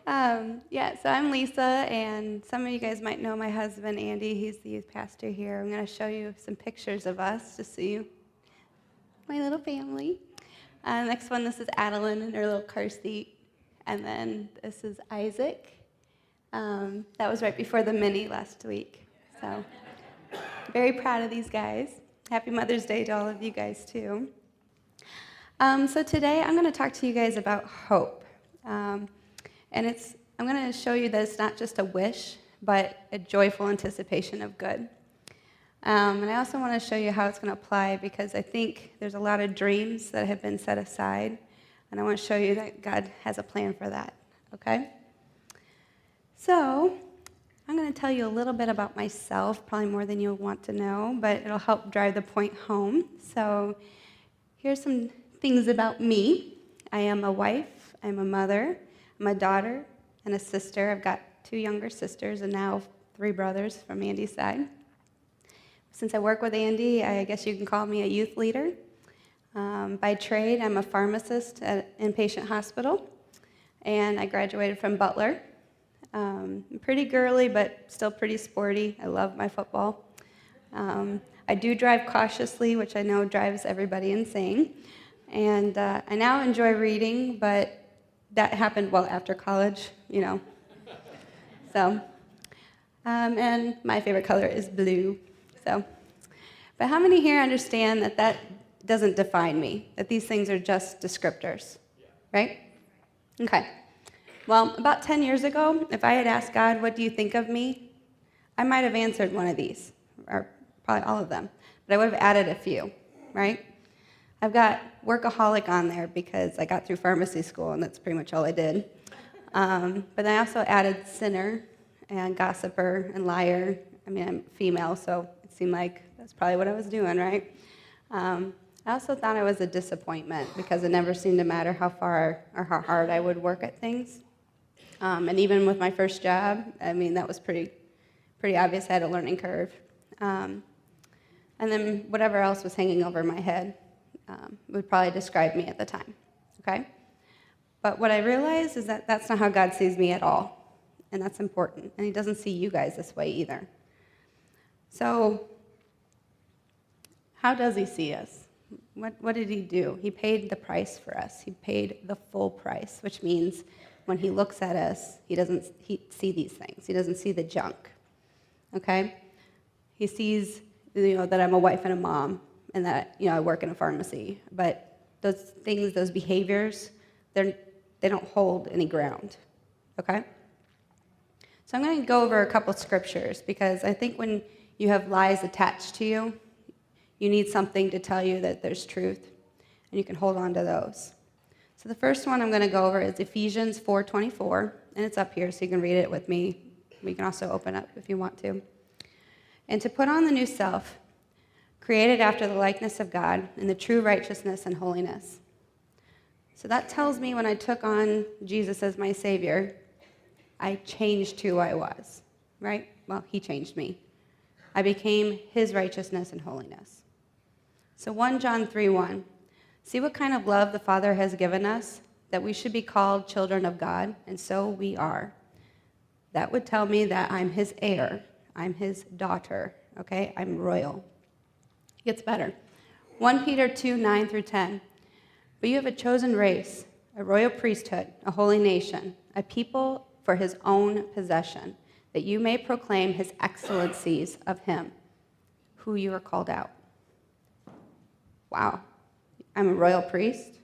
So I'm Lisa, and some of you guys might know my husband, Andy. He's the youth pastor here. I'm going to show you some pictures of us, just so you, my little family. Next one, this is Adeline in her little car seat. And then this is Isaac. That was right before the mini last week. So very proud of these guys. Happy Mother's Day to all of you guys, too. So today I'm going to talk to you guys about hope. I'm going to show you that it's not just a wish, but a joyful anticipation of good. And I also want to show you how it's going to apply, because I think there's a lot of dreams that have been set aside, and I want to show you that God has a plan for that, okay? So I'm going to tell you a little bit about myself, probably more than you'll want to know, but it'll help drive the point home. So here's some things about me. I am a wife, I'm a mother, I'm a daughter, and a sister. I've got 2 younger sisters and now 3 brothers from Andy's side. Since I work with Andy, I guess you can call me a youth leader. By trade, I'm a pharmacist at an inpatient hospital, and I graduated from Butler. I'm pretty girly, but still pretty sporty. I love my football. I do drive cautiously, which I know drives everybody insane. And I now enjoy reading, but that happened well after college, you know. So, and my favorite color is blue. So, but how many here understand that that doesn't define me, that these things are just descriptors, right? Okay. Well, about 10 years ago, if I had asked God, what do you think of me? I might have answered one of these, or probably all of them, but I would have added a few, right? I've got workaholic on there because I got through pharmacy school, and that's pretty much all I did. But I also added sinner and gossiper and liar. I mean, I'm female, so it seemed like that's probably what I was doing, right? I also thought I was a disappointment because it never seemed to matter how far or how hard I would work at things. And even with my first job, I mean, that was pretty obvious. I had a learning curve. And then whatever else was hanging over my head would probably describe me at the time, okay? But what I realized is that that's not how God sees me at all, and that's important. And he doesn't see you guys this way either. So how does he see us? What did he do? He paid the price for us. He paid the full price, which means when he looks at us, he doesn't see these things. He doesn't see the junk, okay? He sees, that I'm a wife and a mom, and that, I work in a pharmacy. But those things, those behaviors, they don't hold any ground, okay? So I'm going to go over a couple scriptures, because I think when you have lies attached to you, you need something to tell you that there's truth, and you can hold on to those. So the first one I'm going to go over is Ephesians 4:24, and it's up here so you can read it with me. We can also open up if you want to. And to put on the new self, created after the likeness of God in the true righteousness and holiness. So that tells me when I took on Jesus as my Savior, I changed who I was, right? Well, he changed me. I became his righteousness and holiness. So 1 John 3:1, see what kind of love the Father has given us, that we should be called children of God, and so we are. That would tell me that I'm his heir. I'm his daughter, okay? I'm royal. It gets better. 1 Peter 2:9-10. But you have a chosen race, a royal priesthood, a holy nation, a people for his own possession, that you may proclaim his excellencies of him, who you are called out. Wow. I'm a royal priest.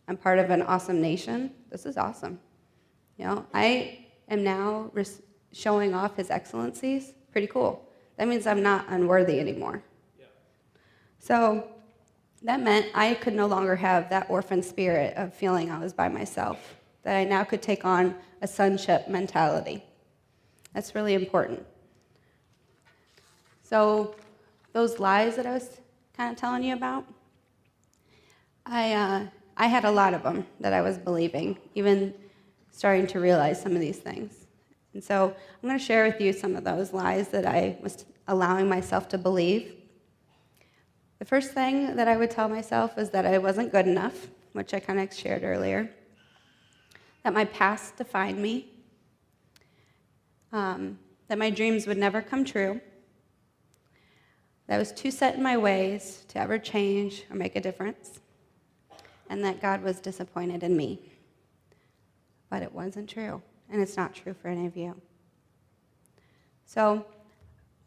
I'm part of an awesome nation. This is awesome. I am now showing off his excellencies. Pretty cool. That means I'm not unworthy anymore. Yeah. So that meant I could no longer have that orphan spirit of feeling I was by myself, that I now could take on a sonship mentality. That's really important. So those lies that I was kind of telling you about, I had a lot of them that I was believing, even starting to realize some of these things. And so I'm going to share with you some of those lies that I was allowing myself to believe. The first thing that I would tell myself is that I wasn't good enough, which I kind of shared earlier. that my past defined me, that my dreams would never come true, that I was too set in my ways to ever change or make a difference, and that God was disappointed in me. But it wasn't true, and it's not true for any of you. So,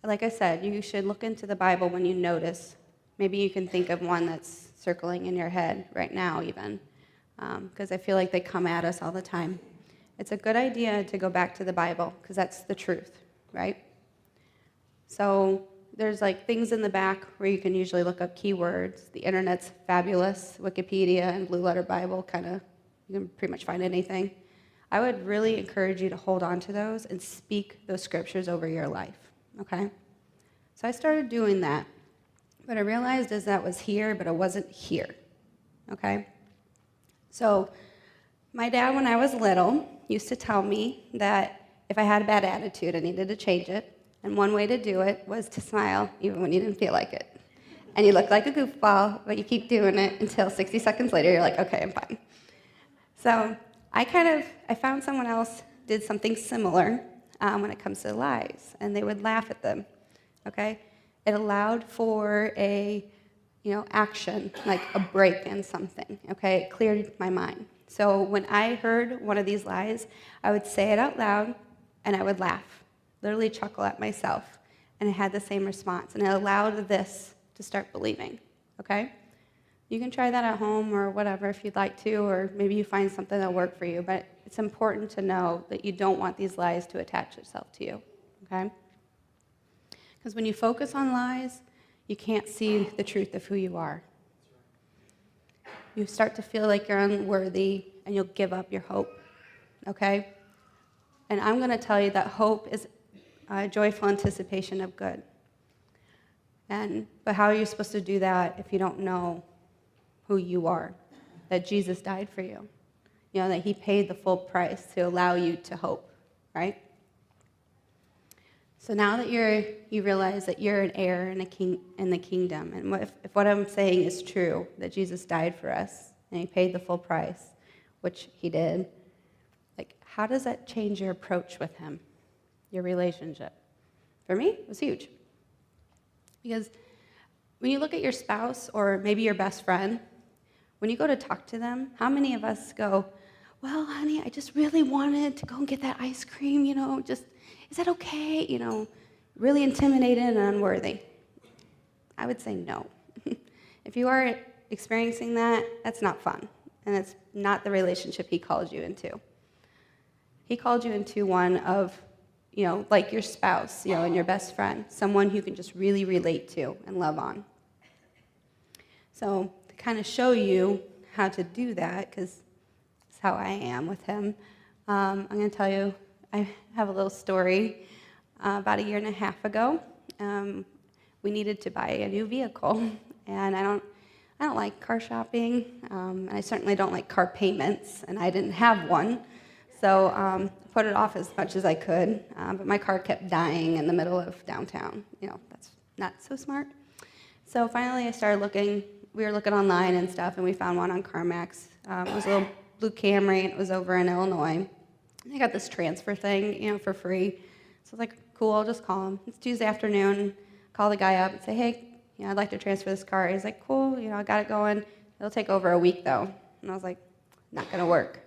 like I said, you should look into the Bible when you notice. Maybe you can think of one that's circling in your head right now even, because I feel like they come at us all the time. It's a good idea to go back to the Bible, because that's the truth, right? So there's like things in the back where you can usually look up keywords. The internet's fabulous. Wikipedia and Blue Letter Bible, you can pretty much find anything. I would really encourage you to hold on to those and speak those scriptures over your life, okay? So I started doing that. What I realized is that was here, but it wasn't here, okay? So my dad, when I was little, used to tell me that if I had a bad attitude, I needed to change it. And one way to do it was to smile, even when you didn't feel like it. And you look like a goofball, but you keep doing it until 60 seconds later, you're like, okay, I'm fine. So I found someone else did something similar when it comes to lies, and they would laugh at them, okay? It allowed for action, like a break in something, okay? It cleared my mind. So when I heard one of these lies, I would say it out loud, and I would laugh, literally chuckle at myself, and it had the same response, and it allowed this to start believing, okay? You can try that at home or whatever if you'd like to, or maybe you find something that'll work for you, but it's important to know that you don't want these lies to attach itself to you, okay? Because when you focus on lies, you can't see the truth of who you are. You start to feel like you're unworthy, and you'll give up your hope, okay? And I'm going to tell you that hope is a joyful anticipation of good. But how are you supposed to do that if you don't know who you are, that Jesus died for you, that he paid the full price to allow you to hope, right? So now that you realize that you're an heir in the kingdom, and if what I'm saying is true, that Jesus died for us and he paid the full price, which he did, how does that change your approach with him, your relationship? For me, it was huge. Because when you look at your spouse or maybe your best friend, when you go to talk to them, how many of us go, well, honey, I just really wanted to go and get that ice cream, is that okay? Really intimidated and unworthy. I would say no. If you are experiencing that, that's not fun, and it's not the relationship he called you into. He called you into one of, like your spouse, and your best friend, someone you can just really relate to and love on. So to kind of show you how to do that, because it's how I am with him, I'm going to tell you, I have a little story. About a year and a half ago, we needed to buy a new vehicle, and I don't like car shopping, and I certainly don't like car payments, and I didn't have one, so I put it off as much as I could, but my car kept dying in the middle of downtown. That's not so smart. So finally I started looking. We were looking online and stuff, and we found one on CarMax. It was a little blue Camry, and it was over in Illinois. I got this transfer thing, for free. So I was like, cool, I'll just call him. It's Tuesday afternoon. Call the guy up and say, hey, I'd like to transfer this car. He's like, cool, I got it going. It'll take over a week, though. And I was like, not going to work.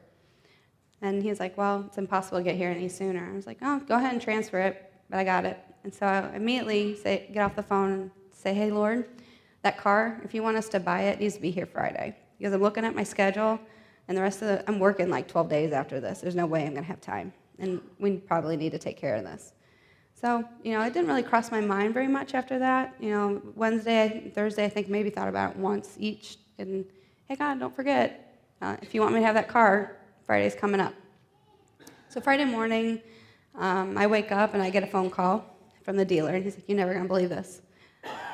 And he was like, well, it's impossible to get here any sooner. I was like, oh, go ahead and transfer it, but I got it. And so I immediately get off the phone and say, hey, Lord, that car, if you want us to buy it, needs to be here Friday. Because I'm looking at my schedule, and I'm working like 12 days after this. There's no way I'm going to have time. And we probably need to take care of this. So, it didn't really cross my mind very much after that. Wednesday, Thursday, I think maybe thought about it once each. And, hey, God, don't forget, if you want me to have that car, Friday's coming up. So Friday morning, I wake up and I get a phone call from the dealer. And he's like, you're never going to believe this.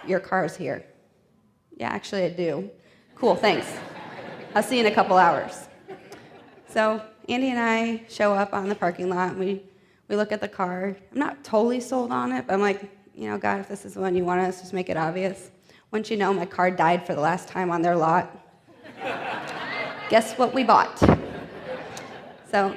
Your car's here. Yeah, actually, I do. Cool, thanks. I'll see you in a couple hours. So Andy and I show up on the parking lot, and we look at the car. I'm not totally sold on it, but I'm like, God, if this is the one you want us, just make it obvious. Once you know, my car died for the last time on their lot. Guess what we bought? So So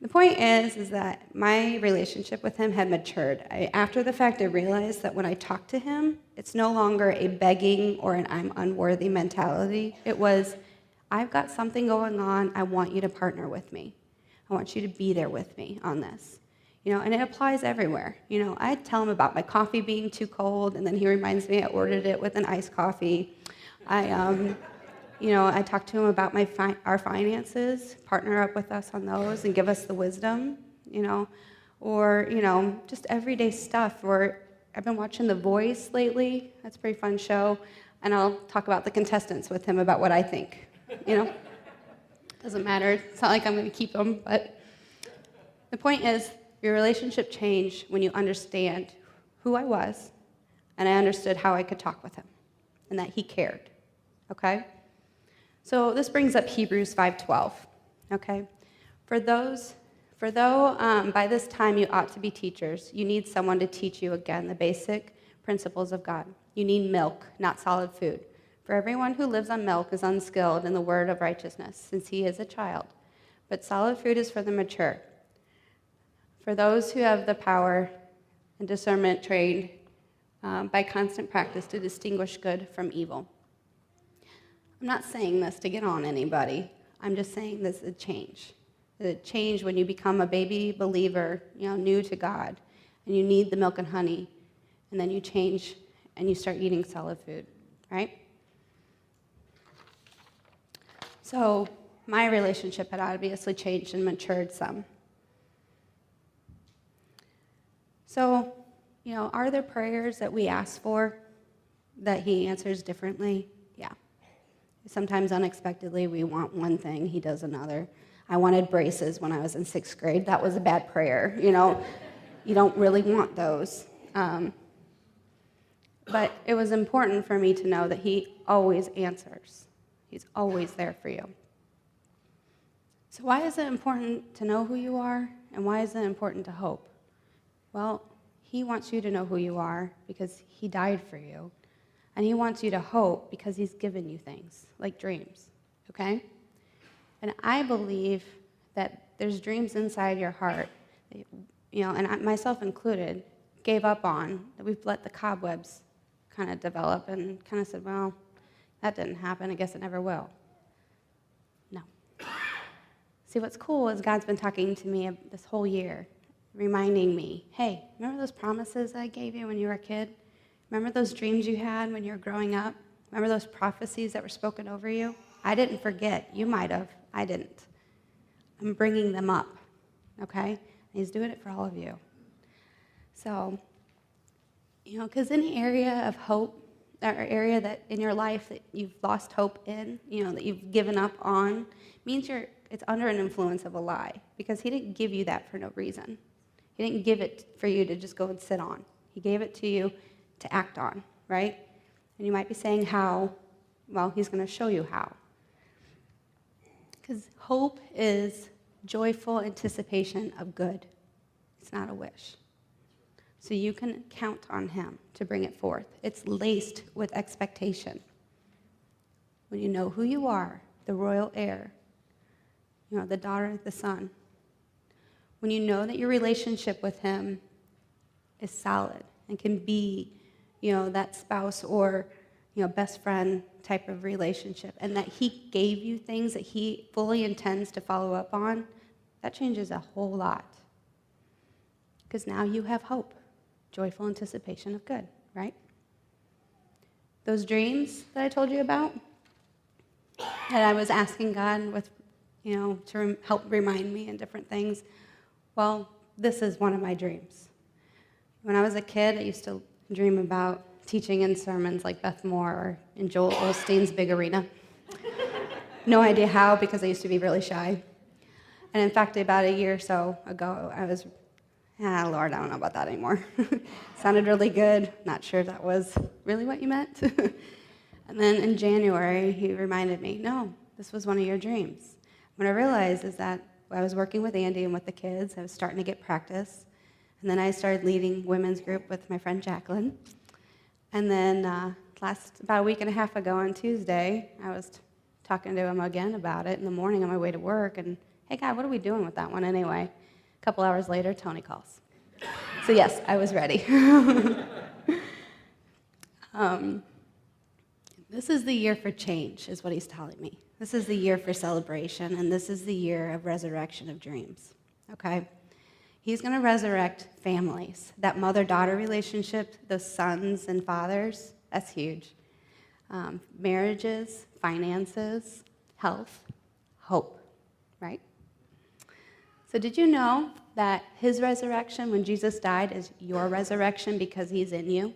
the point is that my relationship with him had matured. After the fact, I realized that when I talk to him, it's no longer a begging or an I'm unworthy mentality. It was, I've got something going on. I want you to partner with me. I want you to be there with me on this. And it applies everywhere. I tell him about my coffee being too cold, and then he reminds me I ordered it with an iced coffee. I talk to him about our finances, partner up with us on those, and give us the wisdom. Or just everyday stuff. Or I've been watching The Voice lately. That's a pretty fun show, and I'll talk about the contestants with him about what I think. Doesn't matter. It's not like I'm going to keep them, but the point is, your relationship changed when you understand who I was, and I understood how I could talk with him, and that he cared, okay? So this brings up Hebrews 5:12, okay? For though by this time you ought to be teachers, you need someone to teach you again the basic principles of God. You need milk, not solid food. For everyone who lives on milk is unskilled in the word of righteousness, since he is a child. But solid food is for the mature, for those who have the power and discernment trained by constant practice to distinguish good from evil. I'm not saying this to get on anybody. I'm just saying this is a change. The change when you become a baby believer, new to God, and you need the milk and honey, and then you change and you start eating solid food, right? So my relationship had obviously changed and matured some. So, are there prayers that we ask for that he answers differently? Yeah. Sometimes unexpectedly we want one thing, he does another. I wanted braces when I was in 6th grade. That was a bad prayer, You don't really want those. But it was important for me to know that he always answers. He's always there for you. So why is it important to know who you are, and why is it important to hope? Well, he wants you to know who you are because he died for you. And he wants you to hope because he's given you things, like dreams, okay? And I believe that there's dreams inside your heart, that, and I, myself included, gave up on, that we've let the cobwebs kind of develop and kind of said, well, that didn't happen, I guess it never will. No. See, what's cool is God's been talking to me this whole year, reminding me, hey, remember those promises I gave you when you were a kid? Remember those dreams you had when you were growing up? Remember those prophecies that were spoken over you? I didn't forget. You might have. I didn't. I'm bringing them up, okay? And he's doing it for all of you. So, because any area of hope, or area that in your life that you've lost hope in, that you've given up on, means it's under an influence of a lie, because he didn't give you that for no reason. He didn't give it for you to just go and sit on. He gave it to you to act on, right? And you might be saying how. Well, he's going to show you how. Because hope is joyful anticipation of good. It's not a wish. So you can count on him to bring it forth. It's laced with expectation. When you know who you are, the royal heir, the daughter of the son, when you know that your relationship with him is solid and can be, that spouse or, best friend type of relationship, and that he gave you things that he fully intends to follow up on, that changes a whole lot. Because now you have hope, joyful anticipation of good, right? Those dreams that I told you about, that I was asking God with, to help remind me and different things, well, this is one of my dreams. When I was a kid, I used to dream about teaching in sermons like Beth Moore or in Joel Osteen's Big Arena. No idea how, because I used to be really shy. And in fact, about a year or so ago, I was, Lord, I don't know about that anymore. Sounded really good. Not sure if that was really what you meant. And then in January, he reminded me, no, this was one of your dreams. What I realized is that I was working with Andy and with the kids. I was starting to get practice. And then I started leading women's group with my friend Jacqueline. And then about a week and a half ago on Tuesday, I was talking to him again about it in the morning on my way to work, and Hey, God, what are we doing with that one anyway? A couple hours later, Tony calls. So yes, I was ready. This is the year for change, is what he's telling me. This is the year for celebration, and this is the year of resurrection of dreams, okay? He's going to resurrect families. That mother-daughter relationship, those sons and fathers, that's huge. Marriages, finances, health, hope, right? So did you know that his resurrection, when Jesus died, is your resurrection because he's in you?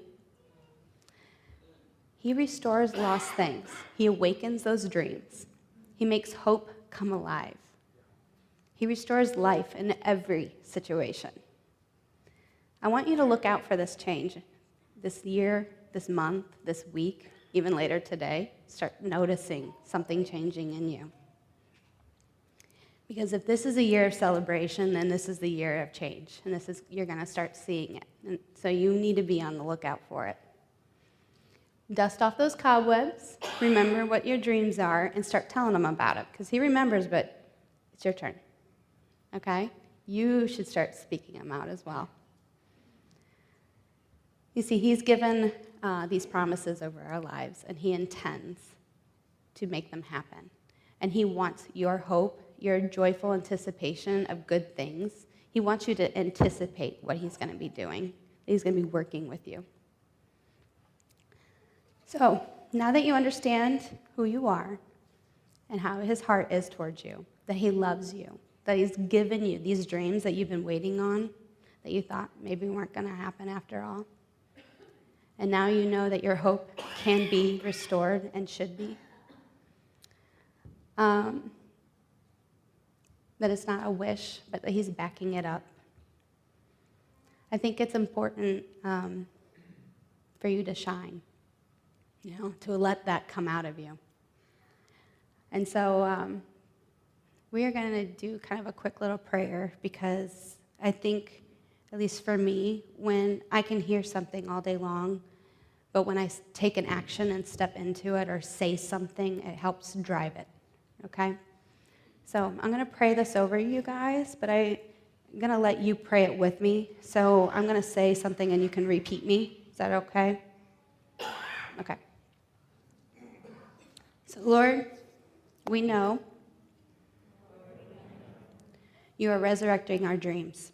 He restores lost things. He awakens those dreams. He makes hope come alive. He restores life in every situation. I want you to look out for this change this year, this month, this week, even later today. Start noticing something changing in you. Because if this is a year of celebration, then this is the year of change, and you're going to start seeing it. And so you need to be on the lookout for it. Dust off those cobwebs, remember what your dreams are, and start telling him about it. Because he remembers, but it's your turn. Okay? You should start speaking them out as well. You see, he's given these promises over our lives, and he intends to make them happen. And he wants your hope, your joyful anticipation of good things. He wants you to anticipate what he's going to be doing. He's going to be working with you. So, now that you understand who you are and how his heart is towards you, that he loves you, that he's given you these dreams that you've been waiting on, that you thought maybe weren't going to happen after all, and now you know that your hope can be restored and should be, that it's not a wish, but that he's backing it up. I think it's important for you to shine. To let that come out of you. And so we are going to do kind of a quick little prayer because I think, at least for me, when I can hear something all day long, but when I take an action and step into it or say something, it helps drive it, okay? So I'm going to pray this over you guys, but I'm going to let you pray it with me. So I'm going to say something and you can repeat me. Is that okay? Okay. So, Lord, we know you are resurrecting our dreams.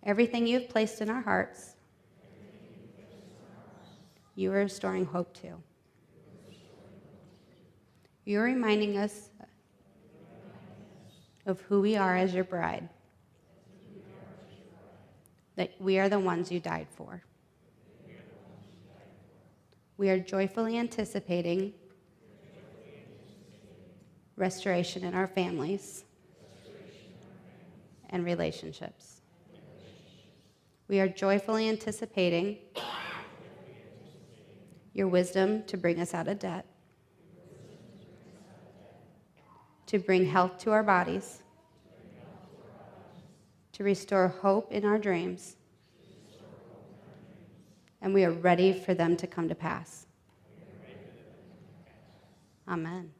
Everything you've placed in our hearts, you are restoring hope to. You're reminding us of who we are as your bride, that we are the ones you died for. We are joyfully anticipating restoration in our families and relationships. We are joyfully anticipating your wisdom to bring us out of debt, to bring health to our bodies, to restore hope in our dreams, and we are ready for them to come to pass. Amen.